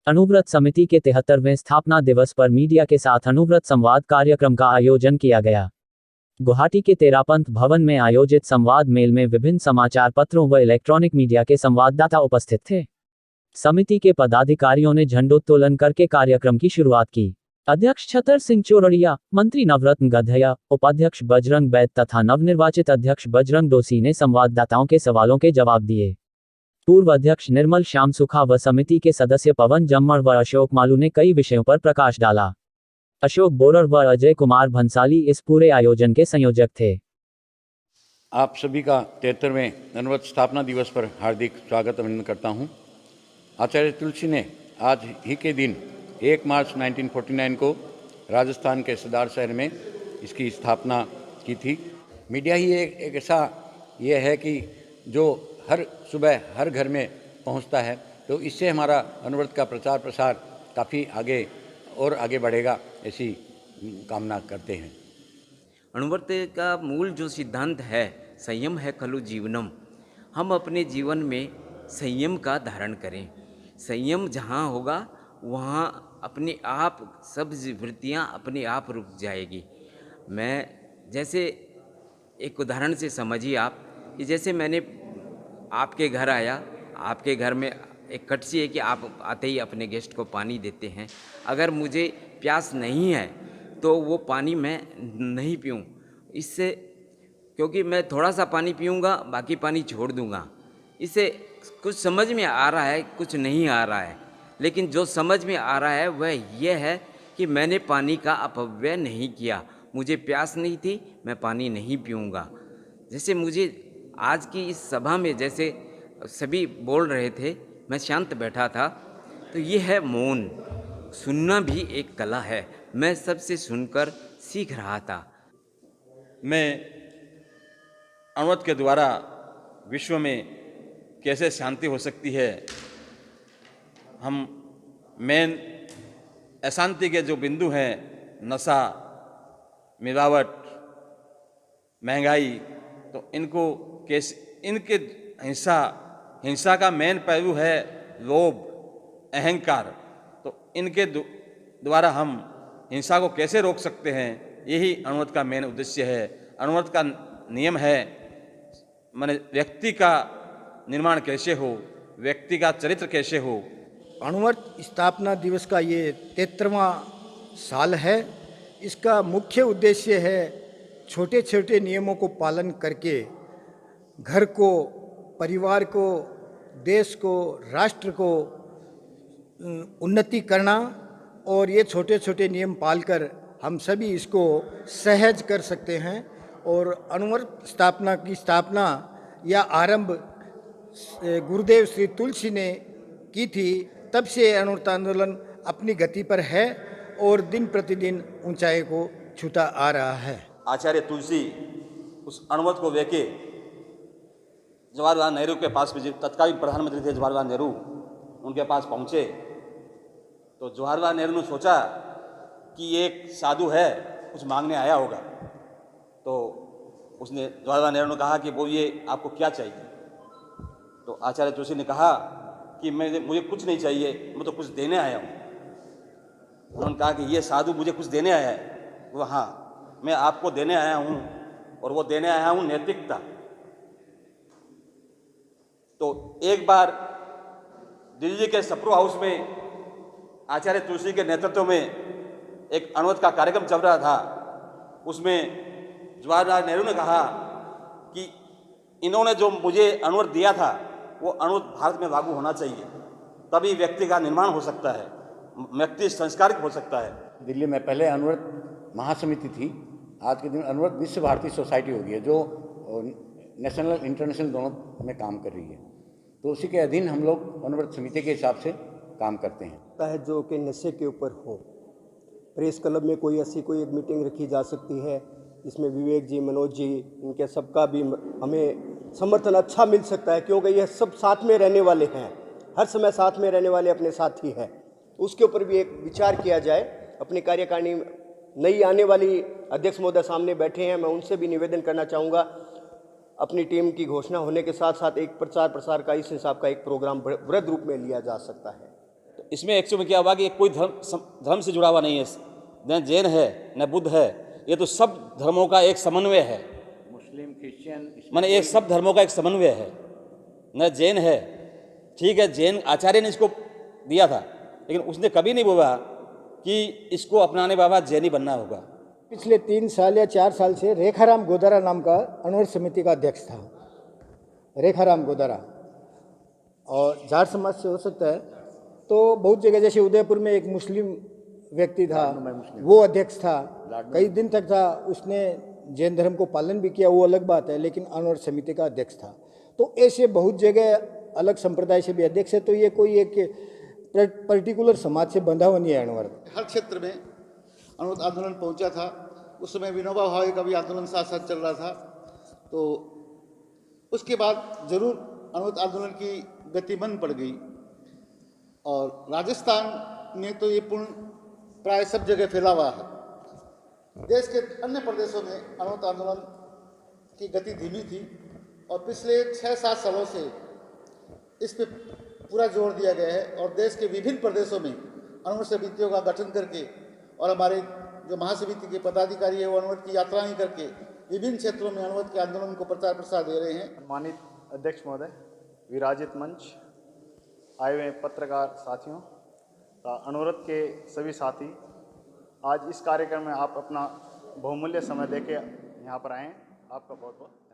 अनुव्रत समिति के 73वें स्थापना दिवस पर मीडिया के साथ अनुव्रत संवाद कार्यक्रम का आयोजन किया गया। गुवाहाटी के तेरापंथ भवन में आयोजित संवाद मेल में विभिन्न समाचार पत्रों व इलेक्ट्रॉनिक मीडिया के संवाददाता उपस्थित थे। समिति के पदाधिकारियों ने झंडोत्तोलन करके कार्यक्रम की शुरुआत की। अध्यक्ष छतर सिंह चोरड़िया, मंत्री नवरत्न गधया, उपाध्यक्ष बजरंग बैद तथा नवनिर्वाचित अध्यक्ष बजरंग डोसी ने संवाददाताओं के सवालों के जवाब दिए। पूर्व अध्यक्ष निर्मल श्याम सुखा व समिति के सदस्य पवन जम्मड़ व अशोक मालू ने कई विषयों पर प्रकाश डाला। अशोक बोरर व अजय कुमार भंसाली इस पूरे आयोजन के संयोजक थे। आप सभी का 73वें अनुव्रत स्थापना दिवस पर हार्दिक स्वागत अभिनंदन करता हूं। आचार्य तुलसी ने आज ही के दिन 1 मार्च 1949 को राजस्थान के सदार शहर में इसकी स्थापना की थी। मीडिया ही एक ऐसा ये है कि जो हर सुबह हर घर में पहुंचता है, तो इससे हमारा अनुव्रत का प्रचार प्रसार काफ़ी आगे बढ़ेगा, ऐसी कामना करते हैं। अनुव्रत का मूल जो सिद्धांत है, संयम है खलु जीवनम। हम अपने जीवन में संयम का धारण करें। संयम जहाँ होगा वहाँ अपने आप सब वृत्तियाँ अपने आप रुक जाएगी। मैं जैसे एक उदाहरण से समझिए आप कि जैसे मैंने आपके घर आया, आपके घर में एक कटसी है कि आप आते ही अपने गेस्ट को पानी देते हैं। अगर मुझे प्यास नहीं है तो वो पानी मैं नहीं पीऊँ, इससे क्योंकि मैं थोड़ा सा पानी पीऊँगा, बाकी पानी छोड़ दूँगा। इससे कुछ समझ में आ रहा है, कुछ नहीं आ रहा है, लेकिन जो समझ में आ रहा है वह यह है कि मैंने पानी का अपव्यय नहीं किया। मुझे प्यास नहीं थी, मैं पानी नहीं पीऊँगा। जैसे मुझे आज की इस सभा में जैसे सभी बोल रहे थे, मैं शांत बैठा था, तो ये है मौन। सुनना भी एक कला है। मैं सबसे सुनकर सीख रहा था। मैं अनुव्रत के द्वारा विश्व में कैसे शांति हो सकती है, हम मेन अशांति के जो बिंदु हैं, नशा, मिलावट, महंगाई, तो इनको कैसे, इनके हिंसा का मेन पहलू है लोभ, अहंकार। तो इनके द्वारा हम हिंसा को कैसे रोक सकते हैं, यही अनुव्रत का मेन उद्देश्य है। अनुव्रत का नियम है माने व्यक्ति का निर्माण कैसे हो, व्यक्ति का चरित्र कैसे हो। अनुव्रत स्थापना दिवस का ये 73वां साल है। इसका मुख्य उद्देश्य है छोटे छोटे नियमों को पालन करके घर को, परिवार को, देश को, राष्ट्र को उन्नति करना, और ये छोटे छोटे नियम पालकर हम सभी इसको सहज कर सकते हैं। और अनुव्रत स्थापना या आरंभ गुरुदेव श्री तुलसी ने की थी। तब से अनुव्रत आंदोलन अपनी गति पर है और दिन प्रतिदिन ऊंचाई को छूता आ रहा है। आचार्य तुलसी उस अनुव्रत को लेके जवाहरलाल नेहरू के पास भी, तत्कालीन प्रधानमंत्री थे जवाहरलाल नेहरू, उनके पास पहुँचे तो जवाहरलाल नेहरू ने सोचा कि एक साधु है, कुछ मांगने आया होगा। तो उसने, जवाहरलाल नेहरू ने कहा कि बोलिए आपको क्या चाहिए। तो आचार्य तुलसी ने कहा कि मुझे कुछ नहीं चाहिए, मैं तो कुछ देने आया हूँ। उन्होंने कहा कि ये साधु मुझे कुछ देने आया है। वो, हाँ, मैं आपको देने आया हूँ, और वो देने आया हूँ नैतिकता। तो एक बार दिल्ली के सप्रू हाउस में आचार्य तुलसी के नेतृत्व में एक अनुव्रत का कार्यक्रम चल रहा था। उसमें जवाहरलाल नेहरू ने कहा कि इन्होंने जो मुझे अनुव्रत दिया था वो अनुव्रत भारत में लागू होना चाहिए, तभी व्यक्ति का निर्माण हो सकता है, व्यक्ति संस्कारित हो सकता है। दिल्ली में पहले अनुव्रत महासमिति थी, आज के दिन अनुव्रत विश्व भारती सोसाइटी हो गई है, जो नेशनल इंटरनेशनल दोनों में काम कर रही है। तो उसी के अधीन हम लोग अनुव्रत समिति के हिसाब से काम करते हैं। है जो कि नशे के ऊपर हो। प्रेस क्लब में कोई ऐसी कोई एक मीटिंग रखी जा सकती है जिसमें विवेक जी, मनोज जी, इनके सबका भी हमें समर्थन अच्छा मिल सकता है, क्योंकि यह सब साथ में रहने वाले हैं, हर समय साथ में रहने वाले अपने साथी हैं। उसके ऊपर भी एक विचार किया जाए। अपनी कार्यकारिणी नई आने वाली अध्यक्ष महोदय सामने बैठे हैं, मैं उनसे भी निवेदन करना चाहूँगा, अपनी टीम की घोषणा होने के साथ साथ एक प्रचार प्रसार का इस हिसाब का एक प्रोग्राम वृहद रूप में लिया जा सकता है। तो इसमें एक्चुअली क्या हुआ कि कोई धर्म से जुड़ा हुआ नहीं है, न जैन है न बुद्ध है, ये तो सब धर्मों का एक समन्वय है। मुस्लिम क्रिश्चियन माने एक सब धर्मों का एक समन्वय है, न जैन है। ठीक है, जैन आचार्य ने इसको दिया था, लेकिन उसने कभी नहीं बोला कि इसको अपनाने बाबा जैनी बनना होगा। पिछले 3 साल या 4 साल से रेखाराम गोदारा नाम का अनवर समिति का अध्यक्ष था, रेखाराम गोदारा, और जाट समाज से हो सकता है। तो बहुत जगह जैसे उदयपुर में एक मुस्लिम व्यक्ति था, वो अध्यक्ष था, कई दिन तक था, उसने जैन धर्म को पालन भी किया, वो अलग बात है, लेकिन अनवर समिति का अध्यक्ष था। तो ऐसे बहुत जगह अलग संप्रदाय से भी अध्यक्ष है। तो ये कोई एक पर्टिकुलर समाज से बंधा हुआ नहीं है अनवर। हर क्षेत्र में अनवरत आंदोलन पहुंचा था। उस समय विनोबा भावे का भी आंदोलन साथ साथ चल रहा था। तो उसके बाद जरूर अनवरत आंदोलन की गति मंद पड़ गई, और राजस्थान में तो ये पूर्ण प्राय सब जगह फैला हुआ है। देश के अन्य प्रदेशों में अनवरत आंदोलन की गति धीमी थी, और पिछले 6-7 सालों से इस पे पूरा जोर दिया गया है, और देश के विभिन्न प्रदेशों में अनवरत समितियों का गठन करके, और हमारे जो महासमिति के पदाधिकारी है वो अनवरत की यात्राएं करके विभिन्न क्षेत्रों में अनवरत के आंदोलन को प्रचार प्रसार दे रहे हैं। सम्मानित अध्यक्ष महोदय, विराजित मंच, आए हुए पत्रकार साथियों, अनवरत के सभी साथी, आज इस कार्यक्रम में आप अपना बहुमूल्य समय देके यहाँ पर आए हैं, आपका बहुत बहुत